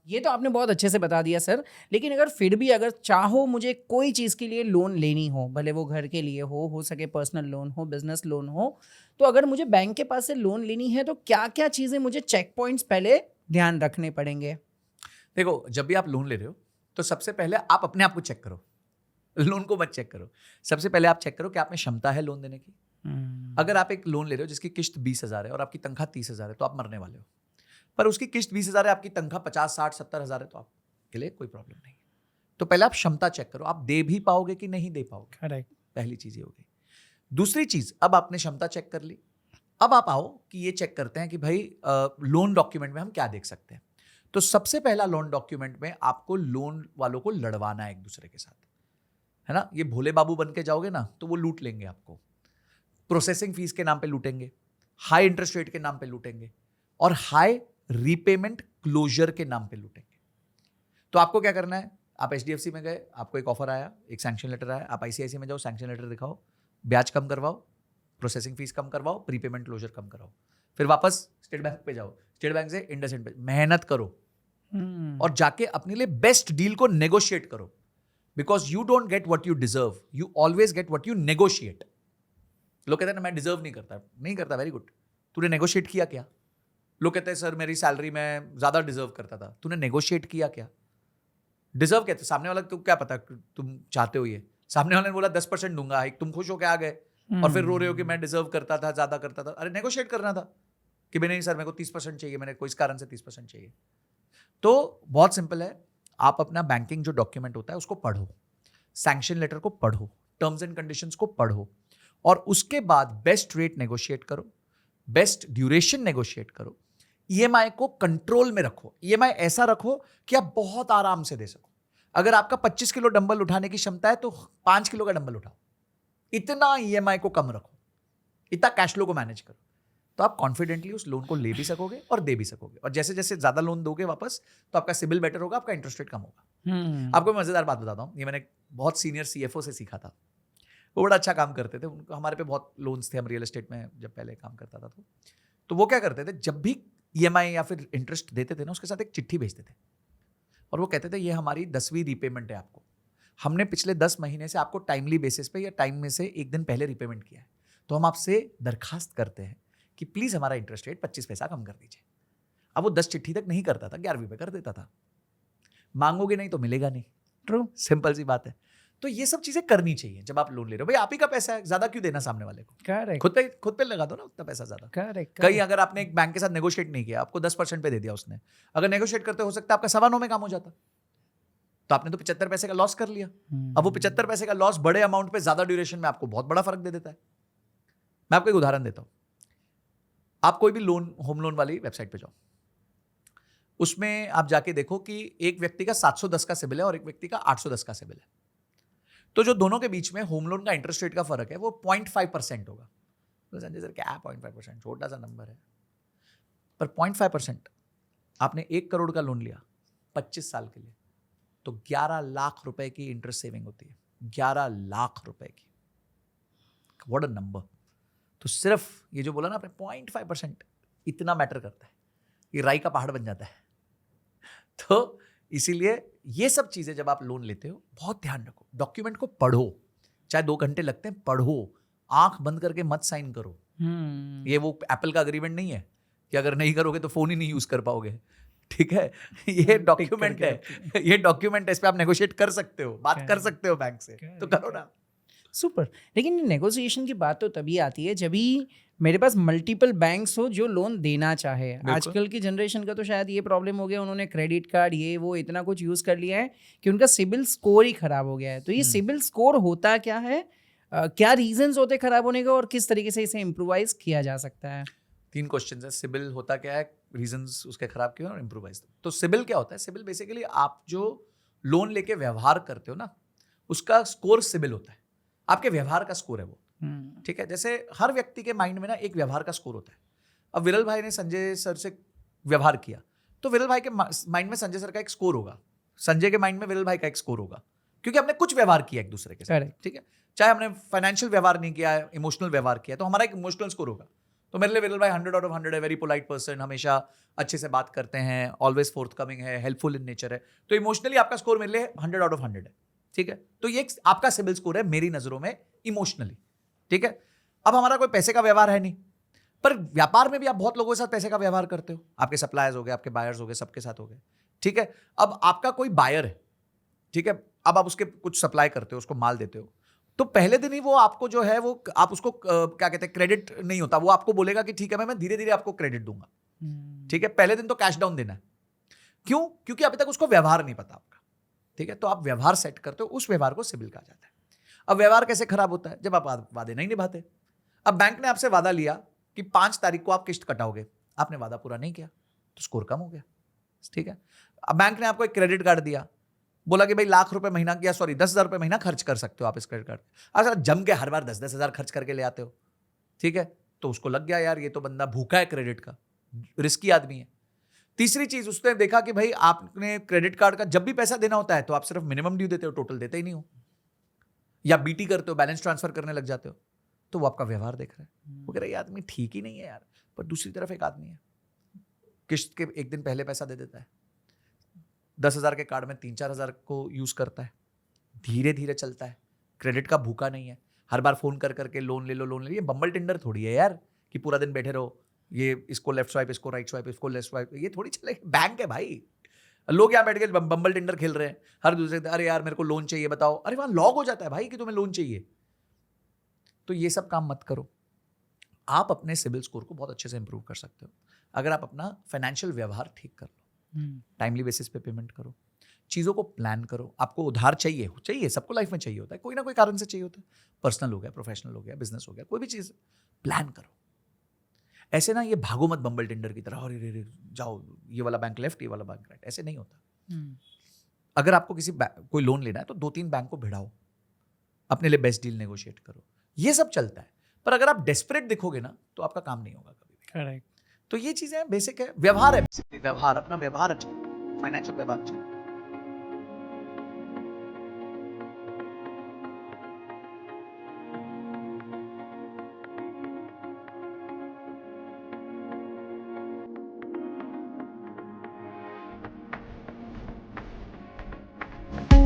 ये तो आपने बहुत अच्छे से बता दिया सर। लेकिन अगर फिर भी अगर चाहो मुझे कोई चीज़ के लिए लोन लेनी हो, भले वो घर के लिए हो सके पर्सनल लोन हो, बिज़नेस लोन हो, तो अगर मुझे बैंक के पास से लोन लेनी है तो क्या-क्या चीज़ें मुझे चेक पॉइंट्स पहले ध्यान रखने पड़ेंगे? देखो, जब भी आप लोन ले रहे हो, तो सबसे पहले आप अपने आप को चेक करो। लोन को मत चेक करो। सबसे पहले आप चेक करो कि आप में क्षमता है लोन देने की। अगर आप एक लोन ले रहे हो जिसकी किश्त 20,000 है और आपकी तनख्वाह 30,000 है, तो आप मरने वाले हो। पर उसकी किश्त 20,000 है, आपकी तनख्वाह 50, 60, 70,000 है, तो आपके लिए कोई प्रॉब्लम नहीं है। तो पहले आप क्षमता चेक करो, आप दे भी पाओगे कि नहीं दे पाओगे। करेक्ट। पहली चीज ये हो गई। दूसरी चीज, अब आपने क्षमता चेक कर ली, अब आप आओ कि ये चेक करते हैं कि भाई लोन डॉक्यूमेंट में हम क्या देख सकते हैं। तो सबसे पहला लोन डॉक्यूमेंट में आपको लोन वालों को लड़वाना है एक दूसरे के साथ, है ना। ये भोले बाबू बन के जाओगे ना तो वो लूट लेंगे आपको। प्रोसेसिंग फीस के नाम पे लूटेंगे, हाई इंटरेस्ट रेट के नाम पे लूटेंगे, और हाई रीपेमेंट क्लोजर के नाम पे लूटेंगे। तो आपको क्या करना है, आप HDFC में गए, आपको एक ऑफर आया, एक सैंक्शन लेटर आया, आप ICICI में जाओ, सैंक्शन लेटर दिखाओ, ब्याज कम करवाओ, प्रोसेसिंग फीस कम करवाओ, प्रीपेमेंट क्लोजर कम कराओ, फिर वापस स्टेट बैंक पे जाओ, स्टेट बैंक से इंडसइंड पे मेहनत करो और जाके अपने लिए बेस्ट डील को नेगोशिएट करो। Because you don't get what you deserve, you always get what you negotiate. लोग कहते हैं ना मैं डिजर्व नहीं करता, वेरी गुड, तूने नेगोशिएट किया क्या? लोग कहते हैं सर मेरी सैलरी में ज्यादा डिजर्व करता था, तूने नेगोशिएट किया क्या? डिजर्व कहते सामने वाला को क्या पता तुम चाहते हो ये, सामने वाले ने बोला 10% दूंगा, एक तुम खुश होके आ गए और फिर रो रहे हो कि मैं डिजर्व करता था, ज्यादा करता था। अरे नेगोशिएट करना था कि नहीं सर मेरे को 30% चाहिए, मैंने कोई इस कारण से 30% चाहिए। तो बहुत सिंपल है, आप अपना बैंकिंग जो डॉक्यूमेंट होता है उसको पढ़ो, सैंक्शन लेटर को पढ़ो, टर्म्स एंड कंडीशंस को पढ़ो, और उसके बाद बेस्ट रेट नेगोशिएट करो, बेस्ट ड्यूरेशन नेगोशिएट करो, EMI को कंट्रोल में रखो। EMI ऐसा रखो कि आप बहुत आराम से दे सको। अगर आपका 25 किलो डंबल उठाने की क्षमता है तो 5 किलो का डंबल उठाओ, इतना EMI को कम रखो, इतना कैश फ्लो को मैनेज करो, तो आप कॉन्फिडेंटली उस लोन को ले भी सकोगे और दे भी सकोगे। और जैसे जैसे ज्यादा लोन दोगे वापस, तो आपका सिबिल बेटर होगा, आपका इंटरेस्ट रेट कम होगा। आपको मजेदार बात बताता हूँ, ये मैंने बहुत सीनियर CFO से सीखा था। वो बड़ा अच्छा काम करते थे, उनको हमारे पे बहुत लोन्स थे, हम रियल एस्टेट में जब पहले काम करता था तो वो क्या करते थे, जब भी EMI या फिर इंटरेस्ट देते थे ना, उसके साथ एक चिट्ठी भेजते थे और वो कहते थे ये हमारी 10वीं रीपेमेंट है, आपको हमने पिछले 10 महीने से आपको टाइमली बेसिस पे या टाइम में से एक दिन पहले रीपेमेंट किया है, तो हम आपसे दरखास्त करते हैं कि प्लीज हमारा इंटरेस्ट रेट 25 पैसा कम कर दीजिए। अब वो 10 चिट्ठी तक नहीं करता था, 11वीं पे कर देता था। मांगोगे नहीं तो मिलेगा नहीं, ट्रू। सिंपल सी बात है। तो ये सब चीजें करनी चाहिए जब आप लोन ले रहे हो। भाई आप ही का पैसा है, ज्यादा क्यों देना सामने वाले को? करेक्ट। खुद पे लगा दो ना उतना पैसा ज्यादा। करेक्ट। कहीं अगर आपने एक बैंक के साथ नेगोशिएट नहीं किया, आपको 10% पे दे दिया उसने, अगर नेगोशिएट करते हो सकता है आपका 9.25 में काम हो जाता, तो आपने तो 75 पैसे का लॉस कर लिया। अब वो 75 पैसे का लॉस बड़े अमाउंट पे ज्यादा ड्यूरेशन में आपको बहुत बड़ा फर्क दे देता है। मैं आपको एक उदाहरण देता हूं, आप कोई भी लोन, होम लोन वाली वेबसाइट पे जाओ, उसमें आप जाके देखो कि एक व्यक्ति का 710 का सिबिल है और एक व्यक्ति का 810 का सिबिल है। तो जो दोनों के बीच में होम लोन का इंटरेस्ट रेट का फर्क है वो 0.5% होगा। तो संजय सर क्या 0.5%, छोटा सा नंबर है, पर 0.5% आपने 1 करोड़ का लोन लिया 25 साल के लिए, तो 11 लाख रुपए की इंटरेस्ट सेविंग होती है। 11 लाख रुपए की, व्हाट अ नंबर। तो सिर्फ ये जो बोला ना आपने 0.5%, इतना मैटर करता है, ये राई का पहाड़ बन जाता है। तो इसीलिए ये सब चीजें जब आप लोन लेते हो बहुत ध्यान रखो, डॉक्यूमेंट को पढ़ो, चाहे 2 घंटे लगते हैं, पढ़ो, आंख बंद करके मत साइन करो। ये वो एप्पल का अग्रीमेंट नहीं है कि अगर नहीं करोगे तो फोन ही नहीं यूज कर पाओगे, ठीक है। ये डॉक्यूमेंट है, ये डॉक्यूमेंट है, इस पे आप नेगोशिएट कर सकते हो, बात कर सकते हो बैंक से, तो करो ना। सुपर। लेकिन नेगोशिएशन की बात तो तभी आती है जब भी मेरे पास मल्टीपल बैंक्स हो जो लोन देना चाहे। आजकल की जनरेशन का तो शायद ये प्रॉब्लम हो गया, उन्होंने क्रेडिट कार्ड ये वो इतना कुछ यूज़ कर लिया है कि उनका सिबिल स्कोर ही खराब हो गया है। तो ये सिबिल स्कोर होता क्या है, क्या रीजंस होते खराब होने का, और किस तरीके से इसे इम्प्रोवाइज किया जा सकता है? 3 क्वेश्चन है, सिबिल होता क्या है, रीजंस उसके खराब क्यों और इम्प्रोवाइज। तो सिबिल क्या होता है? सिबिल बेसिकली आप जो लोन लेके व्यवहार करते हो ना, उसका स्कोर सिबिल होता है, आपके व्यवहार का स्कोर है वो, ठीक है। जैसे हर व्यक्ति के माइंड में ना एक व्यवहार का स्कोर होता है। अब विरल भाई ने संजय सर से व्यवहार किया, तो विरल भाई के माइंड में संजय सर का एक स्कोर होगा, संजय के माइंड में विरल भाई का एक स्कोर होगा, क्योंकि हमने कुछ व्यवहार किया एक दूसरे के साथ, ठीक है। चाहे हमने फाइनेंशियल व्यवहार नहीं किया, इमोशनल व्यवहार किया, तो हमारा एक इमोशनल स्कोर होगा। तो मेरे लिए विरल भाई 100 out of 100 है, वेरी पोलाइट पर्सन, हमेशा अच्छे से बात करते हैं, ऑलवेज फोर्थकमिंग है, हेल्पफुल इन नेचर है, तो इमोशनली आपका स्कोर मेरे लिए 100 out of 100 है, ठीक है। तो ये आपका सिबिल स्कोर है मेरी नजरों में इमोशनली, ठीक है। अब हमारा कोई पैसे का व्यवहार है नहीं, पर व्यापार में भी आप बहुत लोगों के साथ पैसे का व्यवहार करते हो, आपके सप्लायर्स हो गए, आपके बायर्स हो गए, सबके साथ हो गए, ठीक है। अब आपका कोई बायर है, ठीक है, अब आप उसके कुछ सप्लाई करते हो, उसको माल देते हो, तो पहले दिन ही वो आपको जो है वो आप उसको क्या कहते हैं क्रेडिट नहीं होता, वो आपको बोलेगा कि ठीक है मैं धीरे धीरे आपको क्रेडिट दूंगा, ठीक है। पहले दिन तो कैश डाउन देना है, क्यों? क्योंकि अभी तक उसको व्यवहार नहीं पता आपका, ठीक है। तो आप व्यवहार सेट करते हो, उस व्यवहार को सिबिल कहा जाता है। अब व्यवहार कैसे खराब होता है? जब आप वादे नहीं निभाते। अब बैंक ने आपसे वादा लिया कि 5 तारीख को आप किस्त कटाओगे, आपने वादा पूरा नहीं किया तो स्कोर कम हो गया, ठीक है। अब बैंक ने आपको एक क्रेडिट कार्ड दिया, बोला कि भाई ₹1,00,000 महीना किया, सॉरी 10,000 रुपए महीना खर्च कर सकते हो आप इस क्रेडिट कार्ड। अगर जम के हर बार 10-10 हजार खर्च करके ले आते हो, ठीक है, तो उसको लग गया यार ये तो बंदा भूखा है क्रेडिट का, रिस्की आदमी है। तीसरी चीज उसने देखा कि भाई आपने क्रेडिट कार्ड का जब भी पैसा देना होता है तो आप सिर्फ मिनिमम ड्यू देते हो, टोटल देते ही नहीं हो, या बीटी करते हो, बैलेंस ट्रांसफर करने लग जाते हो, तो वो आपका व्यवहार देख रहा है, वो कह रहा है ये आदमी ठीक ही नहीं है यार। पर दूसरी तरफ एक आदमी है किस्त के एक दिन पहले पैसा दे देता है, 10,000 के कार्ड में 3-4 हज़ार को यूज करता है, धीरे धीरे चलता है, क्रेडिट का भूखा नहीं है, हर बार फोन कर करके लोन ले लो लोन ले लो। ये बम्बल टेंडर थोड़ी है यार कि पूरा दिन बैठे रहो, ये इसको लेफ्ट स्वाइप, इसको राइट स्वाइप, इसको लेफ्ट स्वाइप, ये थोड़ी चलेगा। बैंक है भाई, लोग यहाँ बैठ के बम्बल टेंडर खेल रहे हैं, हर दूसरे अरे यार मेरे को लोन चाहिए बताओ, अरे वहां लॉग हो जाता है भाई कि तुम्हें लोन चाहिए। तो ये सब काम मत करो। आप अपने सिबिल स्कोर को बहुत अच्छे से इंप्रूव कर सकते हो अगर आप अपना फाइनेंशियल व्यवहार ठीक कर लो, टाइमली बेसिस पे पेमेंट करो, चीज़ों को प्लान करो। आपको उधार चाहिए, सबको लाइफ में चाहिए होता है, कोई ना कोई कारण से चाहिए होता है, पर्सनल हो गया, प्रोफेशनल हो गया, बिजनेस हो गया, कोई भी चीज़ प्लान करो। ऐसे ना ये भागो मत बम्बल टेंडर की तरह, अरे जाओ ये वाला बैंक लेफ्ट, ये वाला बैंक राइट, ऐसे नहीं होता। अगर आपको कोई लोन लेना है तो 2-3 बैंक को भिड़ाओ, अपने लिए बेस्ट डील नेगोशिएट करो, ये सब चलता है। पर अगर आप डेस्परेट दिखोगे ना तो आपका काम नहीं होगा कभी भी। करेक्ट। तो ये चीजें बेसिक है, व्यवहार है, व्यवहार, अपना व्यवहार अच्छा, फाइनेंशियल व्यवहार अच्छा।